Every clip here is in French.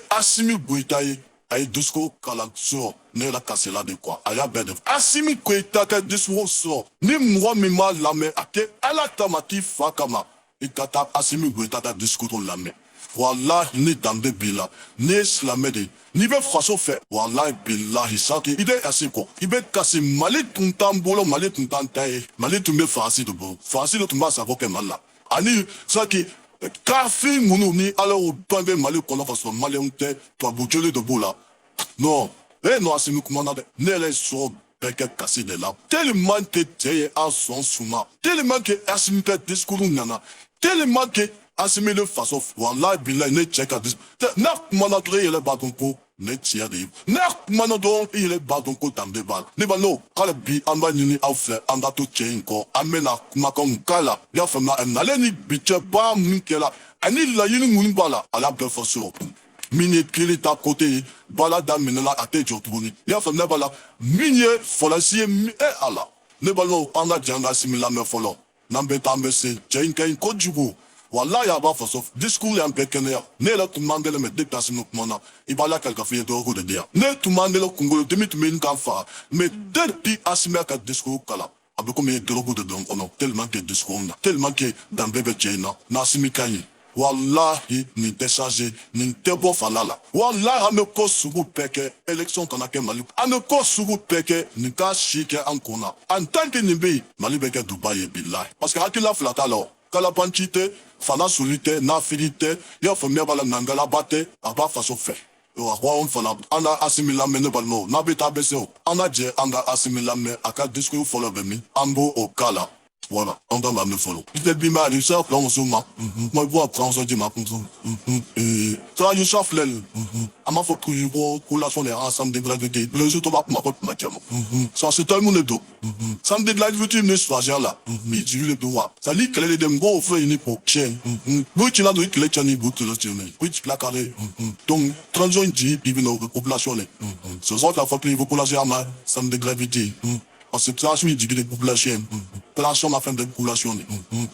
Assimi Goïta ay discours kalanso ne la kasela de quoi aya bede Assimi Goïta ka discours so ni moi mi ma la me ake ala tamati fakama ikata Assimi Goïta ta discours la me wallahi ni dambe bila ni islamede ni be faso fe wallahi billahi saki ide asiko ibe kasi mali tuntambolo mali tuntantaye mali tumbe fasi de bo fasi de tumba sa voke mala ani saki kafi munu ni ala o tombe mali kono faso mali unte to bujele de bola non non Assimi kumana de ne les so beke kasi de la tellement que teye a son souma tellement que Assimi pe discours nana tellement que Assimi de façon wallahi billahi ne check at this nak manatre ile badonko ne tia de nak manadon ile badonko tambe bal ne ba no kala bi amba nini aufle anda to chain ko amena makom kala ya fama na le ni biche ba minkela ani la yini nguni bala ala be façon mini kili ta côté bala da minela ate jotuni ya fama bala minye folasie ala ne ba no anda janga Assimi la me folo nambe tambe se chain kain ko jugo wallahi ya ba fasof discours ya mpekene ya ne la tumandele me déplacer nous mona ibala quelque fait de ko de dia ne tumandele kungolo demi tumen kan fa mais depuis Assimi ka discours kala abiko me drogo de don ono tellement que discours na tellement que dans bébé tchena na Assimi kanyi wallahi ni décharger ni tebo falala wallahi ame ko sugu peke élection kana ke mali ame ko sugu peke ni ka shike ankona en tant que nimbe mali beke Dubai billahi parce que akila flata lo kala panchite fana solite na filite ya famia bala nangala bate aba faso fe yo akwa on fana anda Assimi la mene balno na beta beseo anda je anda Assimi la me aka disco follow be mi ambo o kala voilà on va me follow peut-être bi ma du ça plan suma moi voir prendre ça dit ma et ça you shuffle ama faut que je vois collation les ensemble des gravité le jeu to ba ma ça c'est tout le monde do ça me déglage tu me soir là mais tu le doigt ça lit que les dem go fait une pour chain oui tu l'as dit que les chani bout le tient oui tu la carré donc transition dit puis nos population les ce sont la fois que les populations ama ça me dégravité parce que ça suit des populations population ma fin de population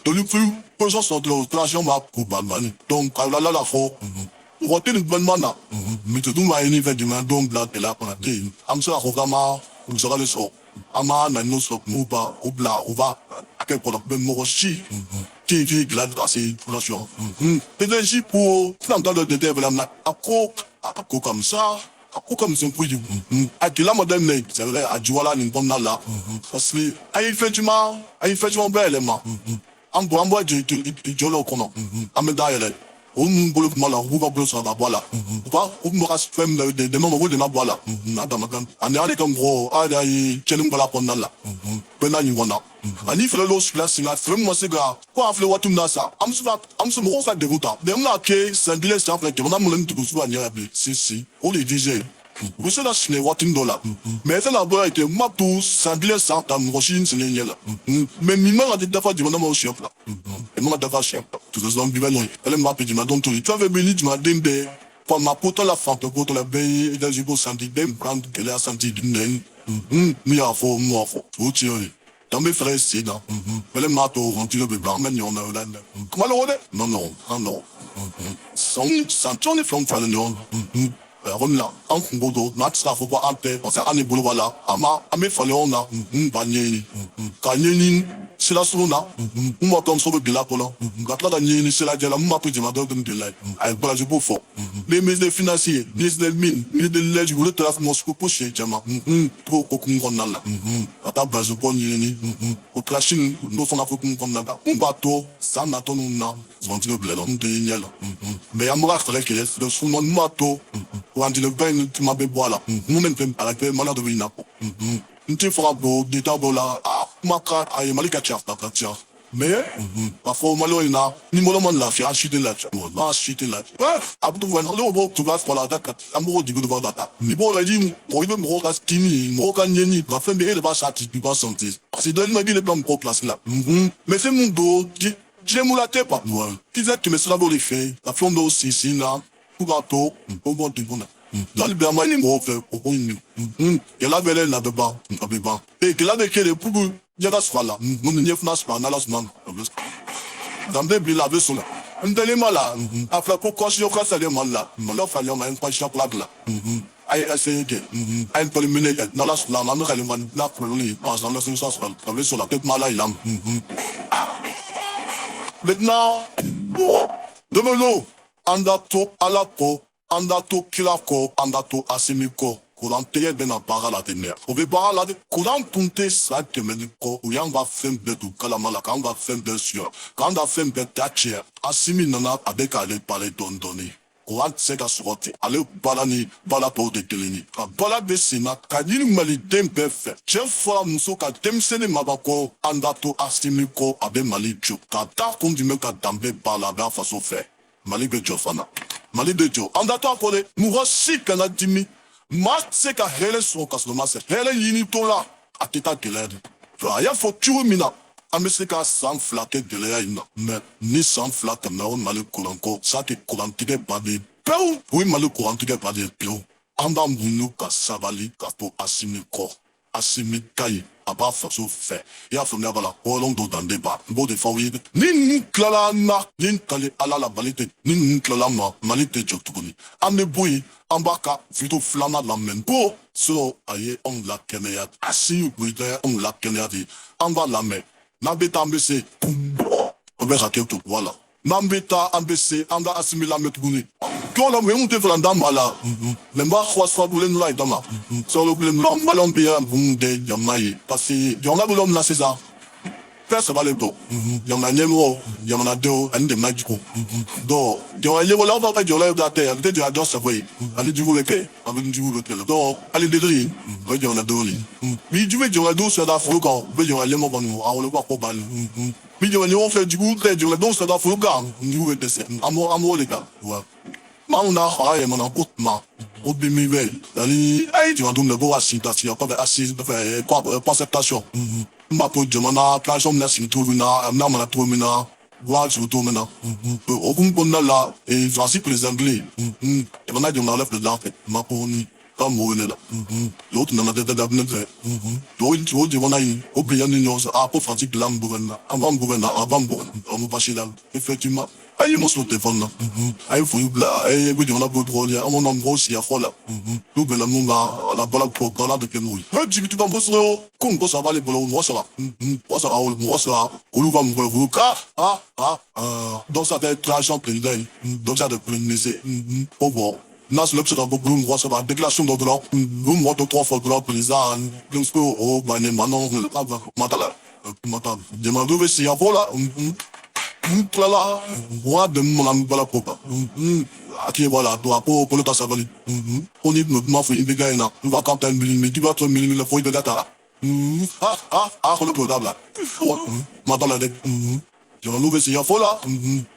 donc le plus personne sont de population ma kubamani donc la fois Rote ni bonne mana. Mais tout ma ini fait du man donc bla de la qu'on a dit. Am ça rogama, on sera le so. Ama na no so muba obla ova. À quel point ben morochi. Qui glad assez population. Pédagogie pour dans le développement. Ako comme ça. Ako comme c'est pour you. À qui la moderne n'est, c'est vrai à Douala ni bonne là. Parce que ay fait du mal, belle ma. Am bois du jolo kono. Am d'ailleurs on bolo mala ruba bolo sa bala ba on me ras fem de mama wode na bala na da magan ani ale kan gro ada yi chelum bala pon nala bena ni wona ani fele los place na fem mo sega ko afle watum na sa am so mo sa de ruta dem na ke sandile sa fle ke na mo len tu so anya bi si o le DJ vous savez ce n'est watum dollar mais ça la boy était ma tous sandile sa tam rochine c'est n'y là mais mi ma de dafa di mo chien là et moi dafa chien tout ça donc bibelon elle m'a pedi ma donc tu avais béni du madin de pour ma poto la fente poto la baie et dans jibo sandi dem prendre que la sandi d'une mi a fo mo fo tu tire dans mes frères c'est non elle m'a to rendu le bébé mais on a là comment le non sans ton from fallen Romla, en Bodo, Natsa, faut pas ante, on s'est allé boulot ama, ame falona, banyeni, kanyeni, c'est la sona, moi comme sur le bilapola, gâteau d'anyeni, c'est la diala, m'a pris ma dog de l'aide, elle bras du beau fort. Les ministres financiers, ministres des mines, ministres de l'aide, je voulais te la faire mon scoop chez Jama, trop kokungonala, à ta base de bonyeni, au trashing, nous sommes à kokungonala, un bateau, ça n'a ton nom, c'est le blé, on te yéniel, mais à moi, il qu'il est, le son de mato, quand il vient, tu m'as bébois là. Nous même à la paix, malade de Vina. Tu feras beau, des tableaux là, ma carte, aïe, malika tchaf, ta katia. Mais, parfois, malo il n'a, ni mon homme là, fait acheter là, acheter là. Bref, après tout, tu vas pour la date, amoureux du goût de data. Mais bon, il dit, pour il veut me rocastini, me rocagni, va faire mais il va châtier, tu vas sentir. C'est donne ma vie, les plans pour place là. Mais c'est mon dos, j'ai moulaté pas, moi. Qui sait, tu me seras beau les faits, la flamme aussi, si là. Kubato, bon tu bon. Là le bien mani mo fait au point. Il a belle là dedans, abeba. Et qu'il a des quels pour il y a ça là. Mon nief n'a pas na la semaine. Dans des blis laver sur là. Ndele mala, afla pourquoi je crois ça les mala, mon offre à l'homme un pas chaque là. Ay essayé que, ay pour le mener, dans la main, elle m'a la folie, dans le sens, comme sur la tête mala, il a. Maintenant, demelo, andato alako, andato kilako, andato asimiko. Courant teye bena para la tene. Obe para la de courant tunte sa temeniko. Uyang va fem bedu kalamala kan va fem besio. Kan va fem betache. Asimi nana abeka ale pale dondoni. Courant seka sorti. Ale balani balapo de teleni. Ka bala besina kanini mali tempe fe. Chef fora muso ka temsene mabako andato asimiko abe mali jo. Ka ta kundi me ka dambe bala ba faso fe. Mali be jo fana. Mali de jo. Andato akole muro si kana dimi. Ma se ka hele so kaslo se hele yini tola ateta geled fa ya fo tuwe mina ame se ka san flake gelaya ina me ni san flake me on male kulanko sa te kulantige bade peu oui male kulantige bade peu anda munu ka sabali ka po asimi ko asimi kai aba faso fe ya fo me bala olong do dan deba bo de fo wi ni klala na ni kale ala la balite ni klala ma malite joktukuni ame boy ambaka vito flama la menpo so aye on la kenea asi wide on la kenea di amba la me na beta mbese obe raketo voilà na beta ambese anda asimila metuguni ko la me unte flanda mala le mba khwaswa bulen la dama so le bulen no malon pia bunde yamai parce yonga bulom la césar First of all, young Nemo, young Ado, and the magical. Though, you will love that you love that day, and then you are just away. I did you okay? I didn't you look at the door. I did the dream, but you're not doing. Me, you do so that for go, but you're a lemon, I will walk over. Me, you and you offer you good, you don't set off for gum, you with the same. I'm all that. Well, Mauna, I am on a good ma. Would be me well. I do not do the boas, that you are probably assist the conceptation. Mapo Jomana, Plashom Nassing Tuvina, Namana Tumina, Watch Tumina, Open Bonala, a Francis Presently. Even I do not left the laugh, Maponi, come moving it. Lot none of the Dabnet. Going to the one I, Obrian knows, Apple Francis Lambuena, a Bambuena, a Bambo, Omubashila, Effectima. I must not the fun. I feel I would not put all your own on Rosia Folla. Lubella Muna, la Bala Pocala de Kenui. Heard you to Bamboso, Kunkos available on Wasala. Was our Wasala, Uluvam Vuka, those are the trash on play day. Those are the plainese. Over. Nas l'objet of Bloom was about déclaration de droit, Bloom what to for droit paysan, Bloomsco, oh, my name, Manon, Matala, Matan, Demandou, si à voilà. Klala, moi de mon ami voilà popa. Aki voilà, toi pour le tasavali. On est notre mafia illégal, on va quand même mais tu vas te mêler la feuille de data. Le potable. Madame la dette. Je vais louer si y a fola.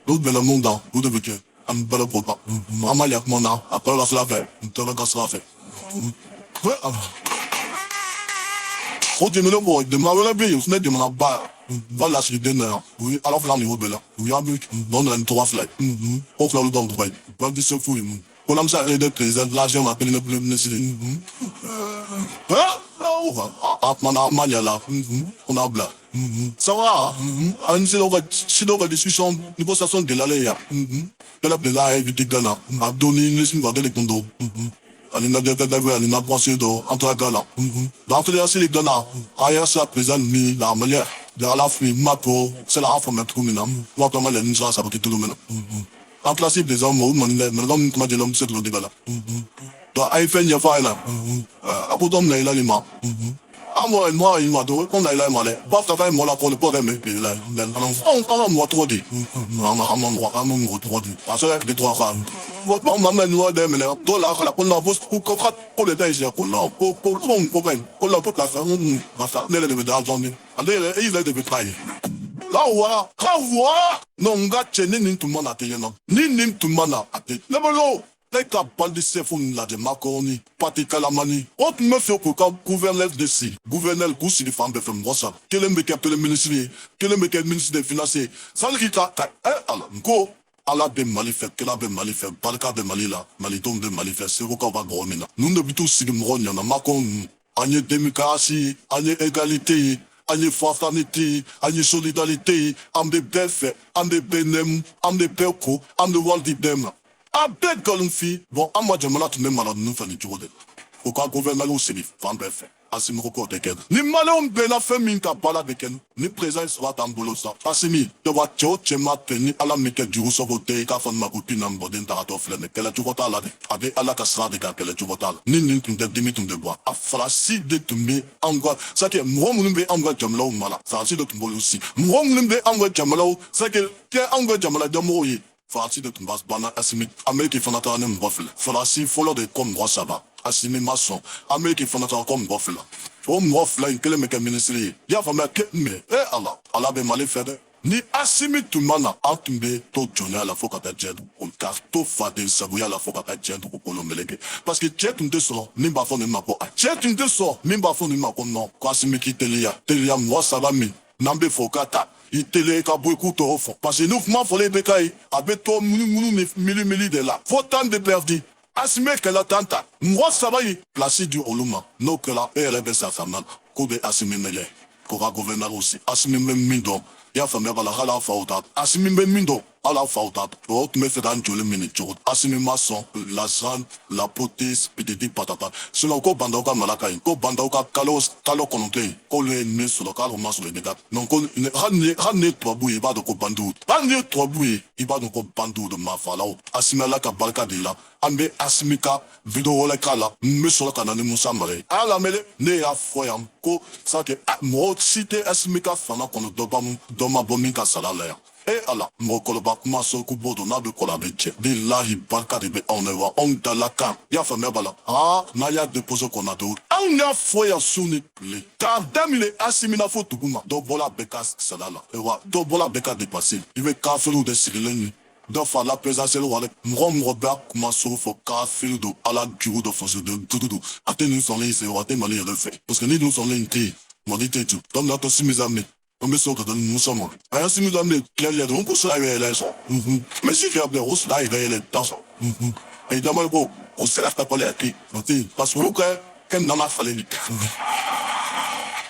L'autre belle monde dans, vous devez que. Un bel popa. Maman y a mon âme, après la slave, te la casse la fait. Oh, tu me le vois, de ma relève, on est de mon abat. Voilà, c'est le dinner. Oui, alors là, on est là. Oui, avec, dans le 3 flight. On fait le don de vrai. Pas de ce fou. On a ça, et de présent, là, j'ai appelé le problème de cité. Ah, là. On a bla. Ça va, c'est dans la discussion, négociation de l'aléa. De la plaie, éviter Ghana. A donné une liste de l'écondo. Alina de Gadawe, Alina Brancedo, entre Ghana. Dans tous les aciers de Ghana, ailleurs, ça présente mi la manière. De la fille, Mapo, c'est la fin de tout le monde. Moi, comment les ninjas, ça va tout le monde. En classique des hommes, on m'a dit, comment dire l'homme, c'est le débat là. Donc, il fait une affaire là. Après, on a eu l'aliment. Ah, moi, il m'a dit, on a eu l'aliment là. Pas de faire, moi, là, pour le pauvre, mais là, on m'a trop dit. On m'a trop dit. Parce que les trois femmes. On m'a même noir de mener. Toi, là, on a posé pour contrat pour les déchets, pour la famille, on va faire les d'argent. Allez, il est de travailler. Là, voilà, non, on gâte, ni tout le monde a été, non. Ni tout le monde a été. Les capables de se font là de Maconi, Pati Kalamani, autre me fait que quand gouverneur de si, gouverneur Goussi de femmes de femmes, ça, quel est le ministre, quel est le ministre des Finances, ça le dit, alors, go, à la de Malifet, que la de Malifet, pas le cas de Malila, Maliton de Malifet, c'est vous qu'on va grominer. Nous ne bitons si le mron, y'en a Macon, Agnès démocratie, Agnès égalité, aïe fraternité, aïe solidarité, am de befe, am de benem, am de perko, am de waldi dem. A bed galumfi, bon, am jamala tu même malade nous fani jode. Au cas gouvernement aussi, fan befe. Asimi roko deken. Ni malon bena fe minka bala deken. Ni présence sera tambolo sa. Asimi, te wa tcho chema teni ala mike juru sovote ka fan makuti namboden tarato flene. Kele chuvota la de. Ade ala kasra de ka kele chuvota. Nin tunde dimi tunde bois. A frasi de tumbe angwa. Ça que moi mulumbe angwa jamlo mala. Ça si de tumbolo aussi. Moi mulumbe angwa jamlo. Ça que angwa jamla jamoyi. Farasi de tumbas bana asimi. Amérique fanata nem wafle. Farasi follow de comme roi saba. Asimi maçon. Amérique fanata comme wafle. O wafle in kele meke ministry. Ya fa me ke me. Allah. Allah be mali fede. Ni asimi tumana atumbe to jona la foka ta jedu. On car to fade sabuya la foka ta jedu ko kolomeleke. Parce que jet unde so ni ba fo ni mako. Jet unde so ni ba fo ni mako non. Ko asimi ki telia. Telia moi ça va mi. Nambe fokata. Itele ka beaucoup to fond. Parce que nous m'en faut les bécailles. Avec toi mili de là. Faut tant de perdu. Asime que la tanta. Moi ça va y placer du oluma. No que la RB sa femme. Kobe asime mele. Kora gouverner aussi. Asime même mindo. Ya femme ba la hala fautat. Asime même mindo. Ala fautat. O me fait dans joli minute. Asime maçon. La zan. La potis. Petit patata. Selon ko banda ka malaka. Ko banda ka kalos. Kalo kononte. Ko le ne sur le cadre maçon le dégâts. Non ko hanne to bouye ba de ko bandu. Hanne to bouye. Iba de ko bandu de ma falao. Asime la ka balka de la. Ambe asimika video la kala. Me sur le canal Moussa Mare. Ala mele ne ya foyam. Ko ça que mo cité asimika fana kono dobam doma bominka salalaire. Et Allah, mon koloba kuma so kubodo na be kola beche. Billahi barka de be onewa on dalaka. Ya fa mebala. Ah, na ya depose konado. On ya foya suni ple. Car damile asimina fo tuguma. Do bola beka salala. Ewa, do bola beka dépasser. Il veut kafelu de sirileni. Do fa la présence le wale. Mrom Robert kuma so fo kafelu do ala guru do fosse de tutudu. Ate nous sont les c'est wate mali le fait. Parce que nous sont les té. Modité tout. Comme la to simizame. On me sort de nous sommes. Rien si nous amener clair de on peut ça y aller. Mais si tu as des roses là il est dans ça. Et dans le beau, on se lève pas les pieds. Parce que quand dans ma fallu.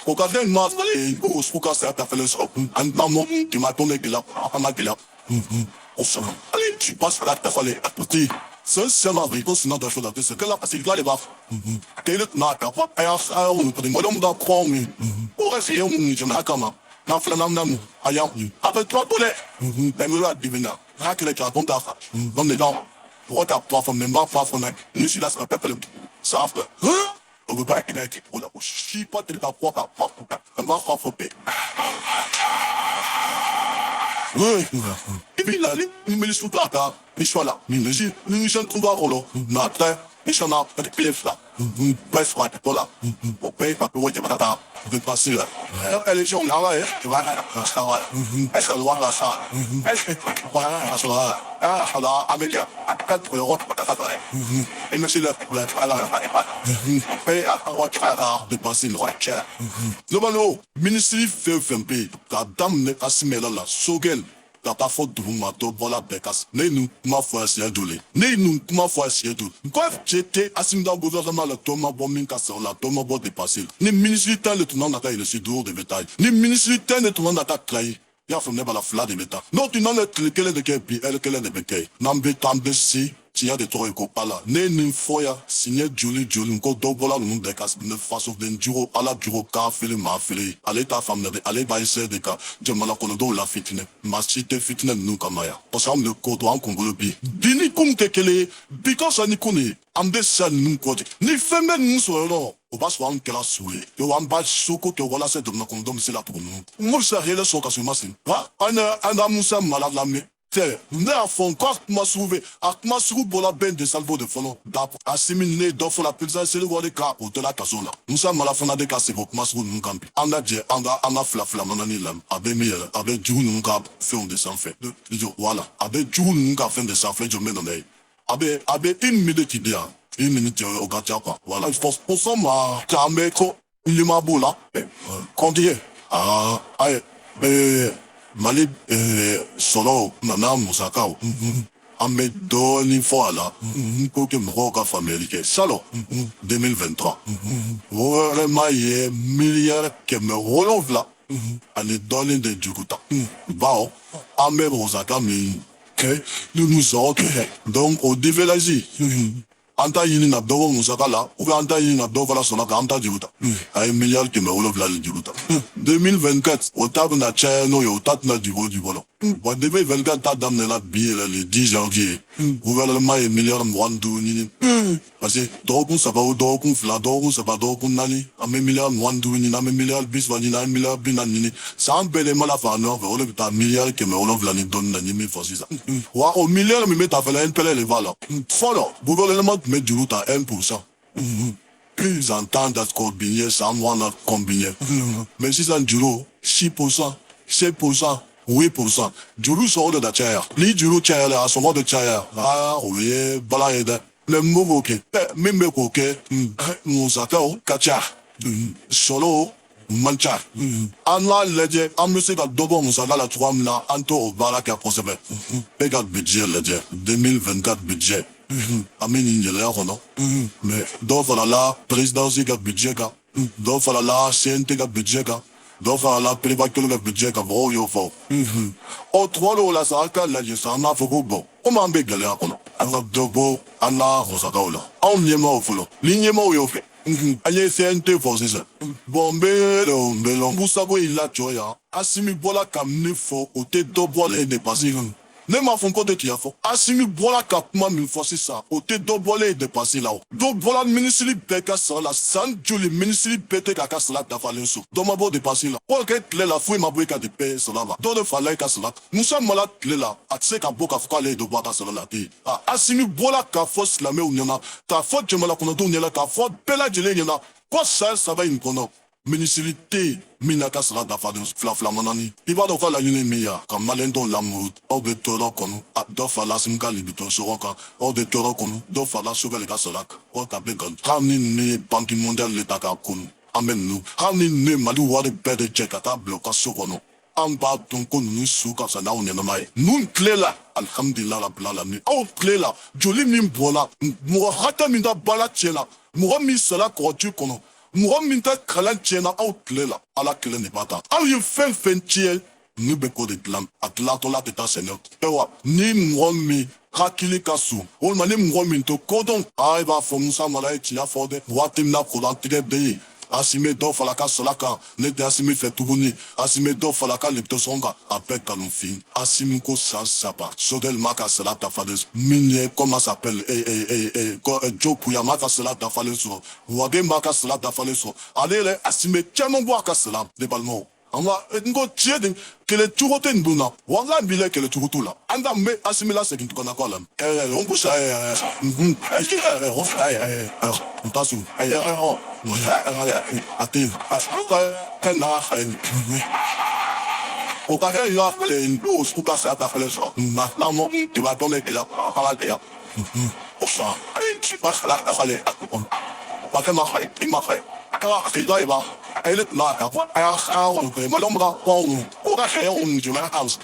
Au cas d'un mas et au spouka ça t'a fait le son. Un maman qui m'a tourné que là, à ma gueule. On se allez, tu passes là t'as fallu à petit. C'est la vie, sinon de choses à ce que là, parce qu'il doit les baffes. Quel est notre rapport à ça, on peut demander d'en croire, mais pour essayer, on ne m'a comment. Na flanam namu ayam après toi poulet la divina rakele tu racontes ça dans les dents pour ta parfum même pas parfum ni si là ça peuple ça fait on veut pas qu'il ait pour la chi pas de ta propre on va frapper oui et puis là il me laisse pas là mais je suis là mais je ne trouve pas rolo nata et je n'ai pas de pif là bref pour là pour payer pas pour voir ta de passer là. Elle est sur là, tu vois, ça va. Est-ce que loin là ça? Est-ce que voilà, ça va. Ah, ça va, avec 4 euros, et monsieur le problème, alors, et à de passer le roi. Le malo, ministre FFMP, la dame n'est pas si là, Sogel. La pas faute de vous mato voilà bekas ne nous ma foi c'est dolé ne nous ma foi c'est dolé quoi j'étais assis dans le gouvernement le Thomas bombing casseur la Thomas bot dépassé ni ministre le tournant d'attaque le sud de bétail ni ministre le tournant d'attaque trahi ya faut ne pas la fla de bétail non tu n'en es lequel de quel elle quel est de bétail n'ambe tambe si tu as des trucs au pala ne nous foya signé Julie ko do bola nous bekas ne façon d'un duro à la duro car fait le ma fait allez ta femme allez baisser des cas je m'en connais do la fitne ma cité fitne nous kamaya parce que le code en Congo bi bini kum tekele because ani kuni ambe san nous code ni femme nous so no o ba so an kela suwe yo an ba soko ke wala se de na kondom c'est là pour nous mo sa hele so ka so masin wa ana musa malade la me ne a fond quoi m'a sauvé à m'a sauvé pour la benne de salvo de fond d'après assimilé d'offre la puissance c'est le roi des cas au de la casola nous sommes à la fin des cas c'est pour m'a sauvé nous campi on a dit on a flafla manani lam avec miel avec du nous cap fait on descend fait voilà avec du nous cap fait de ça fait je mets dans les avec une minute au gâteau quoi voilà il faut pour ça ma cameko il m'a beau là quand dit aïe Mali solo nana musakao Ame doni foala. Koke mroka family salo. 2023. Vraiment ye milliard que me renouvelà. Ane doni de Djukuta. Bao. Ame rosaka mi. Nous nous autres. Donc au dévelagi. Anta yini na dogo musaka la, ou anta yini na dogo la sonaka anta Djibouta. Ay milliard que me renouvelà le Djibouta. 2024, au table na tchano yo tat na Djibouti bolo. Bon 2024 ta dame la billet le 10 janvier. Gouvernement est milliard mwandu nini. Parce que dogo saba ou dogo fla dogo saba dogo nani. Ame milliard mwandu nini, ame milliard bis vanina, ame milliard binan nini. Ça embelle mal à faire non, on est un milliard que me renouvelà ni donne nani mi forci ça. Wa au milliard me met à faire un pelé les valeurs. Follow, gouvernement met du route à 1%. Plus entendre combiner, ça moi n'a combiné. Mais si ça en duro, 6%, 7%, 8%. Duro sort de la chair. Li duro chair là, son mot de chair. Ah, oui, balaide. Le mot ok. Même ok. Moussakao, kacha. Solo. Mancha. Anla ledje, amuse ka dobo musaka la 3 mna, anto baraka prosebe. Pega budget ledje, 2024 budget. Ameni njele ya kono. Mais do fala la présidence ka budget ka. Do fala la CNT ka budget ka. Do fala la prévacle ka budget ka bro yo fo. O 3 lo la saka la jesa na foko bo. O mambe gele ya kono. Anga dobo, ana rosaka ola. On nyema ofulo. Linyema yo fe. Aye CNT force ça. Bombelo, mbelo. Busabo il a choya. Asimi bola kamne fo. Ote dobo le dépassé. Ne m'en font pas de tia fo. Asimi bola kapma mi force ça. Ote dobo le dépassé là. Do bola ministre beka sa la san juli ministre pete kaka sala ta falenso. Do ma bo dépassé là. Pour que tle la fouille ma boika de paix cela va. Do de fallait ka sala. Nous sommes malades tle là. Atse ka boka fka le do boka sala la ti. Asimi bola ka force la me unyana. Ta faute je me la kono do nyala ka faute pela jele nyana. Quoi ça va une kono. Ministrité, minaka sala da fadus fla manani. Iba do la yune miya, comme malendo l'amour, au de toro kono, a do fala simka libito soroka, au de toro kono, do fala souvelle gasolak, au tabegon, ramni ne banki mondial le taka kono, amen nous, ramni ne malu wade bede chekata bloka sokono. Amba ton kono nous souka sa na unyana mai. Nun klela, alhamdulillah la blala mi. Au klela, joli mimbola, mwa hata minda bala chela, mwa mi sala kotu kono. Mouram minta kalan tiena au klela ala kele ne bata. Au yu fen tiel ni beko de tlam atlato la teta seigneur. Ewa ni mouram hakili kasu. Ol mani mouram minto kodon ay ba fomusa malay tia fode watim na kodan tide de. Asime do falaka solaka ne de asime fetubuni asime do falaka lepto songa apek kanufin asime ko sapa sodel maka salata fades minye comment s'appelle ko joku ya maka salata faleso wage maka salata faleso alele asime tellement boire ka salam de balmo anga ngo tiede que le turote nduna wanga bile que le turutu la anda me asime la sekin kona kola on pousse on passe até kana o ka he ya len dos o ka sa ta fele so na mo tu vas tomber là para te ya o sa tu vas la ta fele pa que ma khai ka ke dai ba ele na ka ya on que mo lombra o ka he on du ma house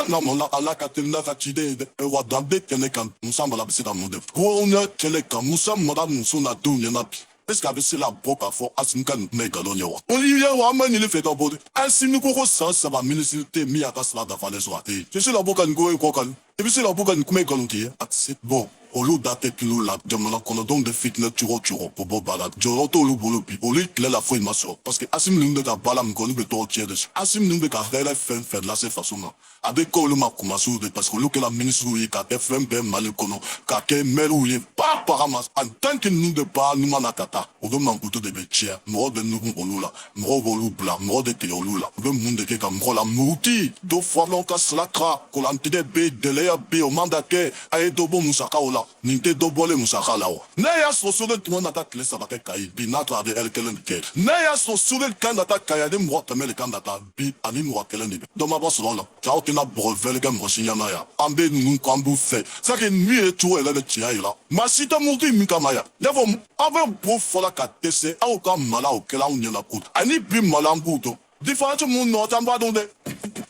non mon la katina fatide wa dambe tenekan musamba la bisida monde ko on tenekan musamba madame suna dunya na est-ce qu'avec la boca fort asimkan megalonyo Olivier wa mani le fait d'abord asimi ko ça va ministre mi aka sala da fale so ate je suis la boca ngo ko kan et puis c'est la boca ngo megalonki c'est bon olu date kilo la demana kono donc de fitness turo pour bo balade joro to lu bolo pi oli kle la foi maso parce que asim nunde da balam ko be to tiede asim nunde ka fere fait de la cette façon avec ko lu makuma su de parce que lu que la ministre yi ka fm ben mal kono ka ke meru yi pas paramas en tant que nous de pas nous manakata o do man kuto de betia mo de nous ko lula mo volu bla mo de te lula o monde ke ka mo la muti do falon ka slakra ko l'antide be de le be o mandake ay do bo musaka ola ninte do bole musaka lawo na ya so so de tout na ta kle sa ba kai bi na to de el kelen ke na ya so so de kandata kai de mo ta mele kandata bi ani mo kelen de do ma ba so la ta o na brevet gam rosinyana ya ambe nous kambu fait ça que nuit et tout elle le tia là ma sita multi mi kamaya levo ave bo fola ka tese au ka mala o kela unya na kut ani bi malambuto différent mon no tamba donde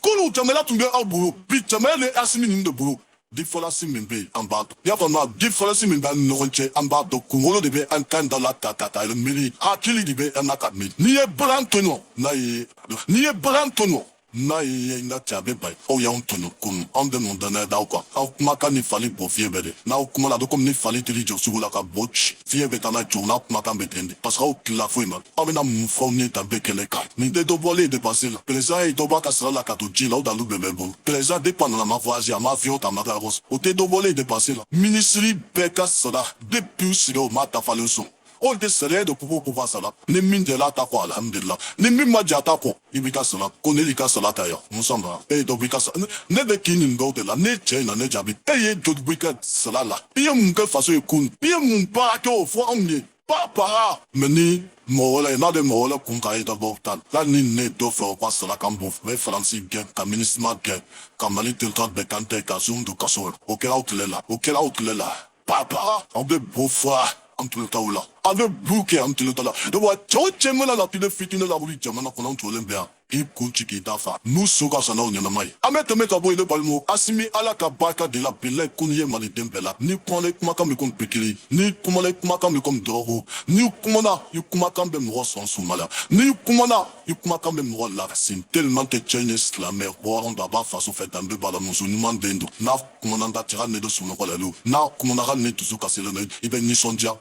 kulu tamela tunde au boulot bi tamela asimi ni de boulot Diffolasi mimbe amba. Yafama diffolasi mimbe noronche amba do kumolo debe antanda la tata le mili. Akili debe anakadmi. Niye brantono na ye. Niye brantono. Na ye na tiabe bay. O ya ontono kun. On demande na da quoi. Au kumaka ni fali bo fiebede. Na au kumala do comme ni fali tili jo sugula ka boch. Fiebeta na jo na kumaka betende. Parce que la foi man. Amena mfoni ta bekele ka. Ni de do volé de passer là. Presa e do baka sala la katuji là da lu bebe bon. Presa dépend na ma voisin ma vion ta mataros. O te do volé de passer là. Ministry beka sala. Depuis silo mata fale son. On te serait de pouvoir sala. Ni min de la ta quoi alhamdulillah. Ni min ma jata ko. Ibika sala. Konelika sala ta ya. On s'en va. E do bika sala. Ne de kinin do de la. Ne chena ne jabi. E ye do bika sala la. Iye munke faso e kun. Iye mun pa ko fo amni. Pa para. Meni mola na de mola kun ka ida botan. La ni ne do fo pa sala kan bof. Me franci gen ka ministre gen. Ka mali tel tra be kante ka zoom do kaso. Okela outlela. Okela outlela. Pa para. On be bofa. Antulutaula. Avec bouquet antulutala. De wa choche mona la pile fitine la buri jamana konan tolembea. Ip kunchi ki dafa. Nous soga sana unyana mai. Amete meta boy le balmo. Asimi ala ka baka de la pile kunye mali dembela. Ni kumale kumaka me kom pekili. Ni kumale kumaka me kom doro. Ni kumana yu kumaka me mro son soumala. Ni kumana yu kumaka me mro la sin. Tellement te Chinese la mer. Boron d'aba faso fait un peu bala monsu. Ni mandendo. Na kumana da tira ne de souno kwa lelu. Na kumana ra ne tuzu kasele ne. Ibe ni sondia.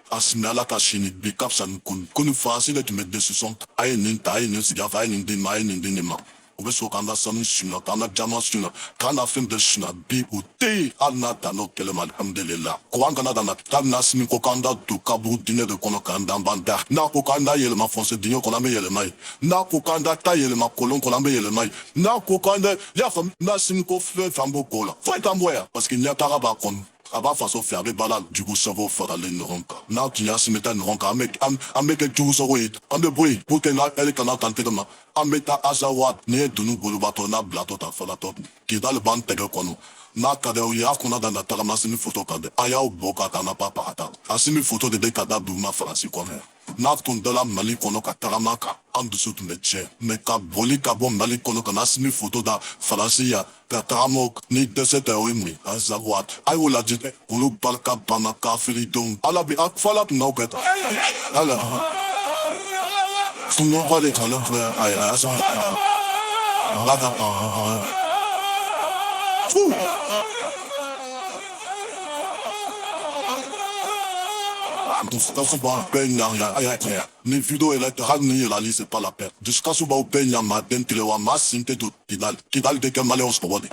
Asimila ka shini bi kapsan kun fasi le tu met de 60 ay nin tay nin siga fay nin din may nin din ma obe so kanda sanu shuna kanda jama shuna kana film de shuna bi u te alna tano kelema alhamdulillah ko anga na dana tanna simi ko kanda du kabu dine de kono kanda banda na ko kanda yele ma fonse dinyo ko na me yele mai na ko kanda ta yele ma kolon ko na me yele mai na ko kanda ya fam na simi ko fe fambo kola faut tamboya parce qu'il n'y a pas rabat kon aba faso fe abe bala du coup ça va faire aller nronka na tu ya simeta nronka ameke tu so wait ambe boy pour que na elle kana tante de ma ameta azawat ne dunu bolu bato na blato ta fala to ki dal ban tege kono na kade o ya kuna da ta ma simi photo kade aya o boka ta na papa ata asimi photo de kada bu ma franci kono na tun de la mali kono ka taramaka en dessous de métier mais ka boli ka bon mali kono ka asimi photo da franci ya ka taramok ni de cette oui azawat ay wala jite kulu balka bana ka filidon ala bi ak fala no beta ala Funo vale kala ay asa ala da ni vidéo électorale ni la liste c'est pas la peine jusqu'à ce au penya matin telewa masinte do kidal de kemale on se provode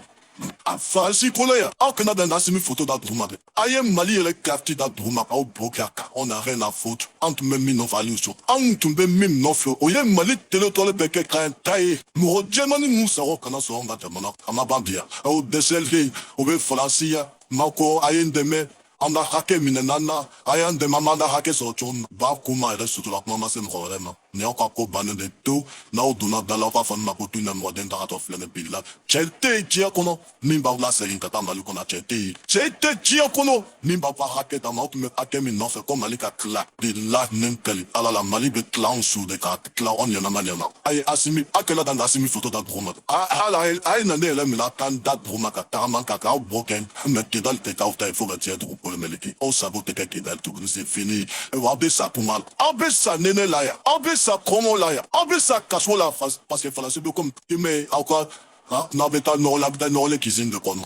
afasi kolaya au Canada na simi photo da druma de aye mali ele quartier da druma au bokaka on a rien à foutre entre même non value sur entre même non flo oye mali tele tole beke kan tai mo germany musa ro kana so on da jamana amabambia au deselke au be francia mako aye ndeme anda hake minenana ayan de mamanda hake so chon ba kuma ere sutula mama sem khorema ne oka ko banu de to na oduna dala fa fon makotu na moden ta to flene billa chete chia kono nimba la serin tata malu kona chete chia kono nimba pa hake ta ma me hake min no fe ko malika kla de la nenkeli ala la mali be clown sou de ka clown on yana maniana ay asimi akela dan asimi photo da droma ala ay na ne le mi la kan da droma ka taman ka ka broken me kedal te ka uta fo ga tie meleki o sabo te ke dal tout c'est fini e wa be ça pour mal abe ça nene la ya abe ça comment la ya abe ça kaso la face parce que fala c'est comme mais encore na beta no la beta no le cuisine de kono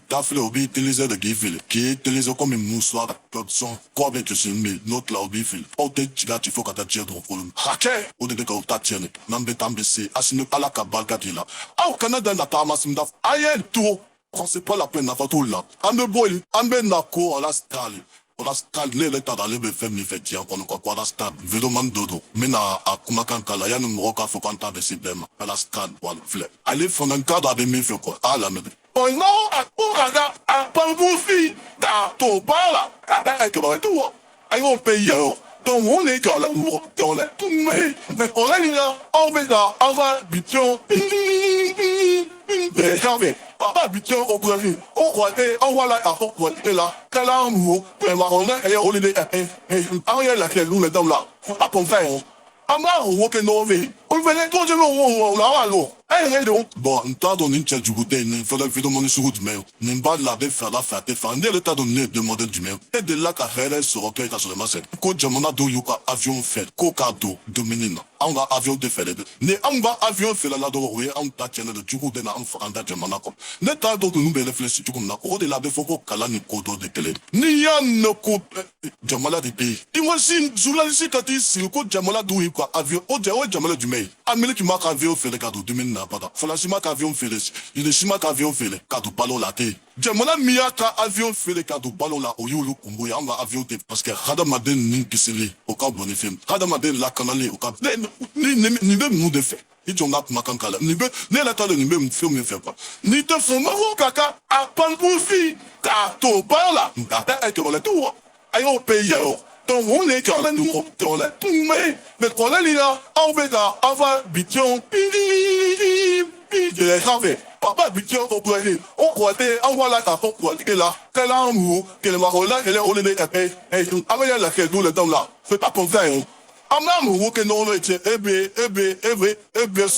ta fleur obi utiliser de gifil qui utilise comme une mouchoir son quoi avec ce mais notre la obi fil o te chiga tu faut que ta tire dans volume hake o de ka ta tire na beta mbc asine ala ka balka dila au Canada na ta masimda ayen tout c'est pas la peine d'avoir tout là. Ambe boy, ambe nako à la stade. On a stade les lettres dans les BFM ni fait tiens qu'on quoi la stade. Vélo man dodo. Mena a kumakan kala ya nous roka faut quand t'as des problèmes. À la stade voilà fleur. Allez fond un cadre de mi fait quoi. Ah la merde. Oh non, on regarde un pas bon fille. Ta to bala. Avec tout. Aïe on paye. Donc on est dans l'amour, on est tout mais on est là, on va là, on va biton. Jamais. Papa biton au Brésil. On croit on voit là, on croit là. Quel amour, mais marron et on est Ariel la nous les dames là. Pas pour faire. Amar ou que non mais On venait quand je me là alors. Eh donc bon, on t'a donné une telle du goûter, il fallait évidemment une sur route mais n'imba la be faire la fête faire ne t'a donné demande du mail. Et de là qu'à faire sur OK ta sur le marché. Ko jamana do yuka avion fait, ko cadeau dominina. On va avion de faire. Ne on va avion faire la do oui, on t'a tient de du goûter na on fera jamana comme. Ne t'a donc nous belle flèche tu comme na ko de la be foko kala ni kodo de télé. Ni ya no ko jamala de pays. Dis-moi si Zula si kati si ko jamala do yuka avion o jamala du mail. Amele qui marque avion fait le cadeau dominina pada. Fala si marque avion fait le. Il est si marque avion fait le cadeau ballon la té. Jamala miaka avion fait le cadeau ballon la oyulu kumbuya amba avion te parce que hada maden nin kisili au cas bonifim. Hada maden la kanale au cas ni be mu de fait. Ni jonga makan kala ni be ne la tale ni be mu film fait pas. Ni te font maro kaka a pan pour fi ka to bala. Ngata e ke le tout. Ayo payer. Donc on est quand même dans la mais quand elle est là, on va là, on va bition, je savais. Papa bition pour toi, on croit on voit la carte pour toi, que là, qu'elle a un mot, qu'elle m'a relâché, qu'elle est relevée, et avec la qu'elle nous le donne là, fais pas comme ça, hein. Amamu que non était ebe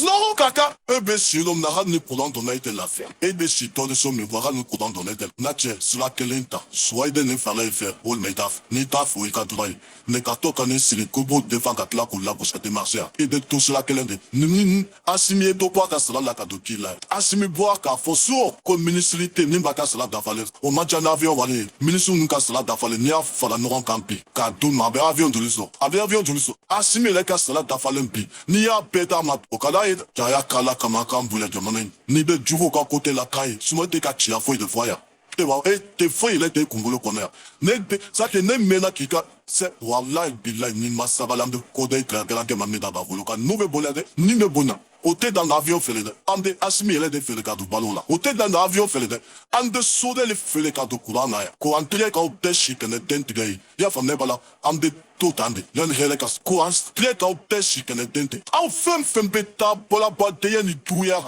non kaka ebe si l'homme n'a ni courant donner de l'affaire ebe si toi de somme voir nous courant donner de nature cela que l'enta soit de ne fallait faire all metaf ni taf ou kadrai ne kato kané si le kubo de fan katla pour la pour cette marché et de tout cela que l'ende ni assimé to pas cela la kadoki là assimé boire ka fosso comme ministrité ni baka cela d'affaire au match en avion wale ministre nous cela d'affaire ni a fala non campi ka do ma avion de l'eau avion de l'eau asimi le ka sala dafalen bi ni ya beta ma okada yi jaya kala kama kan bule jamana ni be juvo ka côté la kai sumo te ka chia foi de foya te wa e te foi le te kungolo kona ne ça que ne mena kika c'est wallahi billahi ni masabalam de kodai tra ke ma me da ba volo ka no be bolade ni me bona ote dans l'avion fele ande asimi le de fele ka du balo la ote dans l'avion fele ande sode le fele ka du kurana ya ko antre ka ote shikene dentige ya famne bala ande tout ande yon hele ka ko antre ka ote shikene dente au fem beta bola ba de ni tuya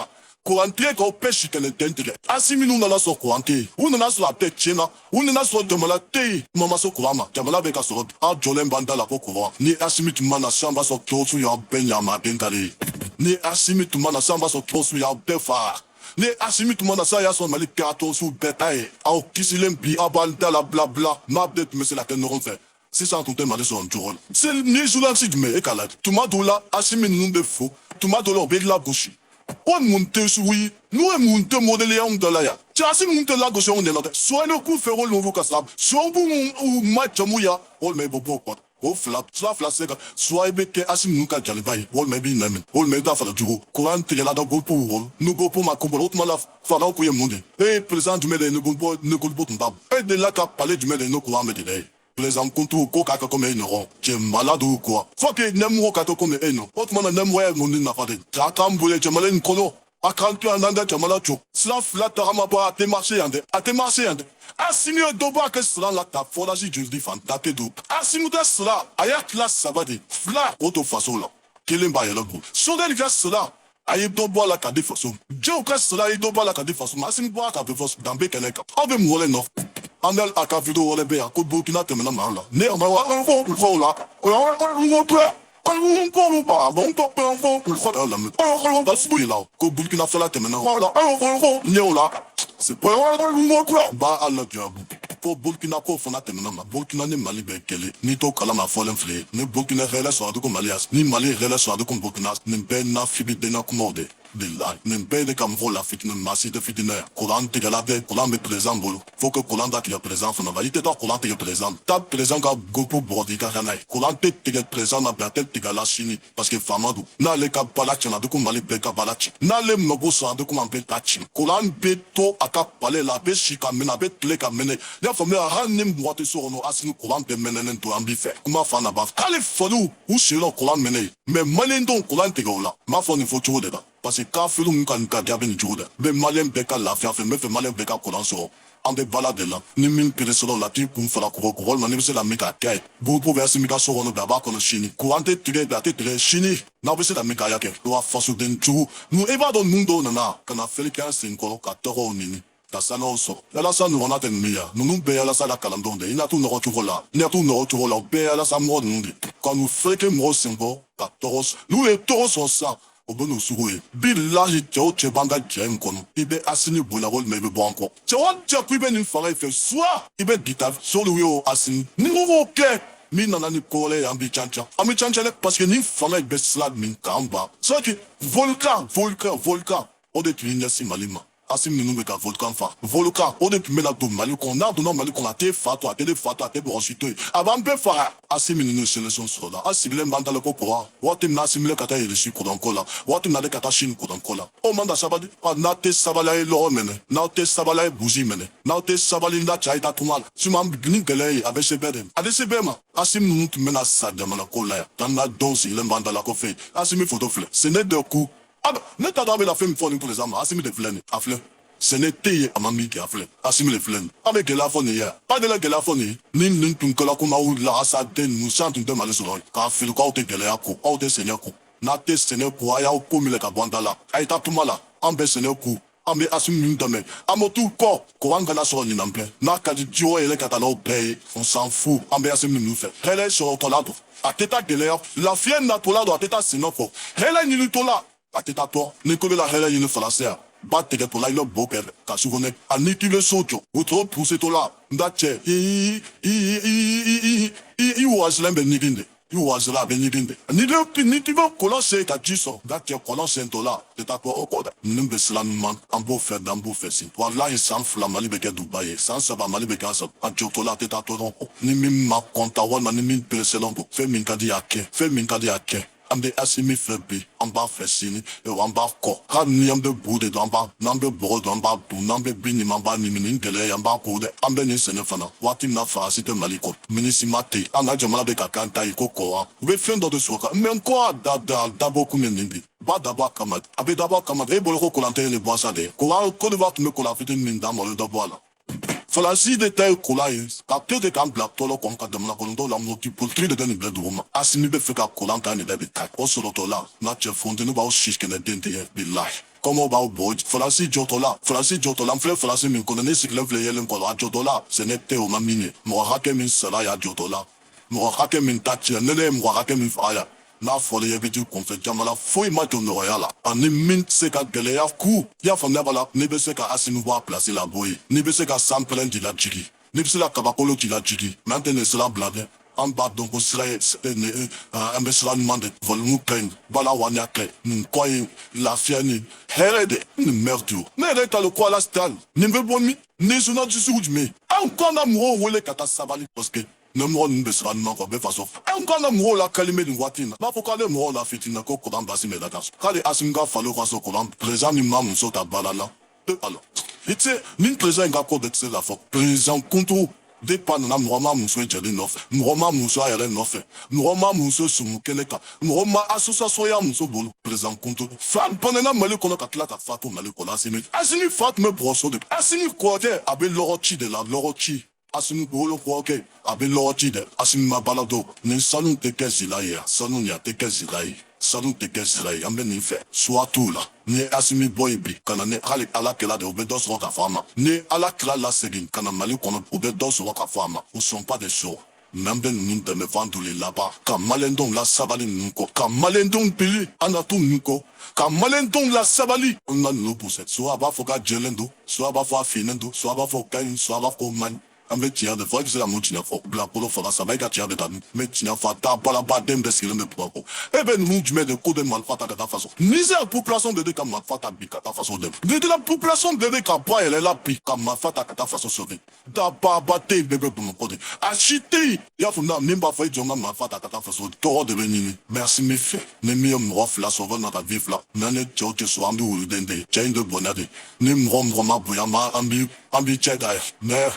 ko antre ka ote shikene dentige asimi nu na so ko ante unu na so la te chena unu na so de mala te mama so kurama jamala be ka so a jolem banda la ko ni asimi tu mana samba so totu ya benyama benkale ni asimi tu mana samba so tosu ya befa ni asimi tu mana sa ya so mali kato su betaye au kisilem bi abanda la blabla mabdet monsieur la kenon fait c'est ça ton thème de son tour c'est ni joula si me ekala tu ma dola asimi nous de faux tu ma dola be la gauche on monte oui nous et monte modèle en de la ya tu asimi monte la gauche on est là soit le coup feront le nouveau kasab soit ou match mouya on me bobo quoi o flap c'est que soit ebe asim nuka jalibay wol maybe namen wol maybe da fala duro courant te la da go pour nous go pour ma combo l'autre la fala ko yemunde et présent du mede ne go bo tumba et de la ka parler du mede no courant mede présent contre ko ka comme un rond tu es malade ou quoi faut que nemo ka to comme un autre man nemo ya mon na fade ta tambule tu malen kono akantu ananda chamala chok sla flata rama pa te marché ande asimi doba que cela la ta foraji du fantate do asimi de cela aya classe sabade fla auto façon là kelemba ya logo so de gars cela aye doba la kade façon je que cela aye doba la kade façon asimi boa ta be force dans be keneka ave mole no andal aka video ole be ko burkina temena mala ne ma wa fo la on pas bon top on faut la me on va se bouiller là ko burkina fala temena voilà on c'est pas ba ala diabo ko burkina ko fona temena ma burkina ni mali be kele ni to kala ma folen fle ni burkina rela so adu ko malias ni mali rela so adu ko burkina ni ben na fibi de na komode de là ni ben de kam vola fit ni masi de fitina courant te la be courant me présent bolo faut que courant da qui est présent fona valite to courant te présent ta présent ka gopo bodi ka na courant te présent na blatel te la chini parce que famadu na le ka palachi na de ko mali be ka palachi na le mnobo so adu ko mbe tachi courant be to aka pale la be shika mena be tle ka mene ya famille ranim boite so no asinu courant be menen to ambi fait kuma fana ba kale folu ou sur le courant mene mais malendon courant te gola ma foni fo chude da parce que ka fulu kan ka gabe ni chude be malem be ka la fait me fait malem be ka courant so ande balade là ni min pere so la ti kum fala ko ko man ni se la mika kai bu po versi mika so no da ba ko no shini courant te tire da te tire shini na be se la mika yake lo afasu den tu nu eva don mundo na kana felika sin ko ka toro nini ta sano so la sa nu ona ten mia nu be la sa la kalandonde ina tu no tu rola ni tu no tu rola be la sa mo nundi Quand nous faisons moi 14, nous les taureaux sont ça. Obono sugoye billahi teo chebanga jem kono ibe asini bonarol mebe bonko chewan chakwi ben in fara fe soa ibe gitav so le yo asini ni ngo ke mi nana ni kole ambi chancha ami chancha parce que ni fara be slad min kamba so que volcan o de tuinya si malima asim ni numbe ka volcan fa volcan o de mela do mali kon na do no mali kon ate fato ate fato ate bonchito abambe fa asim ni no selection sola asibile mandala ko kwa wati na asimile kata yeleshi kodonkola wati na de kata shin kodonkola o manda sabadi na te sabala e lo mene na te sabala e buji mene na te sabali nda chai da tumal sumam gni gele avec se bedem ade se bema asim nu mena sadama na kola ya tanda dosi le mandala ko fe asimi photo fle ce n'est de coup. Ah ben, ne t'as pas la femme pour les hommes, assimi les flènes, à flènes. Ce n'était à mamie qui a flènes, assimi les flènes. Avec la phone hier, pas de la phone, ni n'un que la kuma ou la race nous chante de mal sur l'œil, car fait le corps de gueule ko, ou de seigneur ko. Nate seigneur ko, aya ou comme le kabandala, aïta tout mala, ambe seigneur ko. Ambe assimi une demain, amotu ko, ko angala sur une ample. Na kadi dio et le catalogue paye, on s'en fout, ambe assimi nous fait. Elle est sur ton lado, à teta gueule, la fienne n'a pas lado à teta sinofo. Elle est ni tola. Ateta to ni ko la hela yini falasea ba tege to la ilo boker ka sugone aniki le sojo utro puse to la ndache I was lembe niginde I was la be niginde ni le ni tibo kola se ka jiso ndache kola se to la teta to okoda nimbe slam man ambo fer dambo fesin wallahi san flamali be ke dubai san saba mali be ka so ajoto la teta to ni mi ma konta wana ni mi peselongo fe min kadi ake ambe asimi febi amba fesini e amba ko kan ni ambe bude amba nambe bodo amba bu nambe bini mamba ni mini ngele amba ko de ambe ni senefana wati na fa site maliko minisi mate anga jamala be kakanta ikoko we fendo de soka men ko da boku menindi ba daba kamad abe daba kamad e bolo ko lante le boisade ko de vat me ko la fitin min damo le dobola Falasi de tel kolai, kapte de kan black tolo kon ka demna kondo la moti pultri de deni bledu roma. Asimi be feka kolanta ni bebe tak. O solo tola, na che fonde no ba o shishke ne dente ye billahi. Como ba o boy, falasi jotola, mfle falasi min konene sikle vle yelen kolo a jotola, se ne te o mamine. Mo hake min sala ya jotola. Mo hake min tachi, nele mo hake min faya. Na fole ye bitu konfe jamala foi mato no royala ani min se ka gele ya ku ya fa nebala ni be se ka asinu wa placer la boy ni be se ka sample di la jigi ni be se la kabakolo di la jigi maintenant c'est la blade en bas donc sera ne un besla demande volume plein bala wania kle nkoi la fiani herede ni merdu ne reta le quoi la stal ni be boni ni zona du soujme en kona mo wole kata sabali parce que ne mo ni besra non ko be faso en kana mo la kalime ni watina ba fokale mo la fitina ko kodan basi me datas kale asinga falo kwaso kodan présent ni mam so ta balala alors ite ni présent ga ko de la fo présent kontu de pan na mroma muso jeli nof mroma muso ayele nof mroma muso sumukeleka mroma asusa soya muso bolu présent kontu fan panena mali kono katla ta fato mali kola asini fat me broso de asini kote abe lorochi de la lorochi asini bolo koke abe lorochi de asini mabalado ni sanu te kesila ya sanu nya te kesila sanu te kesila ambe ni fe soit tout là ni asimi boybi kana ne hali ala kela de obedos roka fama ni ala kela la segin kana mali kono obedos roka fama ou sont pas des choses même ben nous de me vendre là-bas comme malendon la sabali nuko comme malendon pili anatu nuko comme malendon la sabali on a nous pour cette soit ba foka jelendo soit ba fo finendo soit ba fo kain soit ba fo man ambe tia de fois que c'est la moitié fois bla polo fera ça va tia de tanu mais tia fa ta bala ba dem de skile me propos et ben nous tu mets de coup de malfata de ta façon misère population de comme malfata bi ta façon de la population de ka pas elle est là bi comme malfata ta façon sauver da ba ba te bébé pour mon côté acheter ya faut na même pas faire jonga malfata ta façon toro de venir merci mes faits ne mi me rof la sauver dans ta vie là nane tio que soit ambi ou dende chain de bonade ne me rom roma boyama ambi cheda mer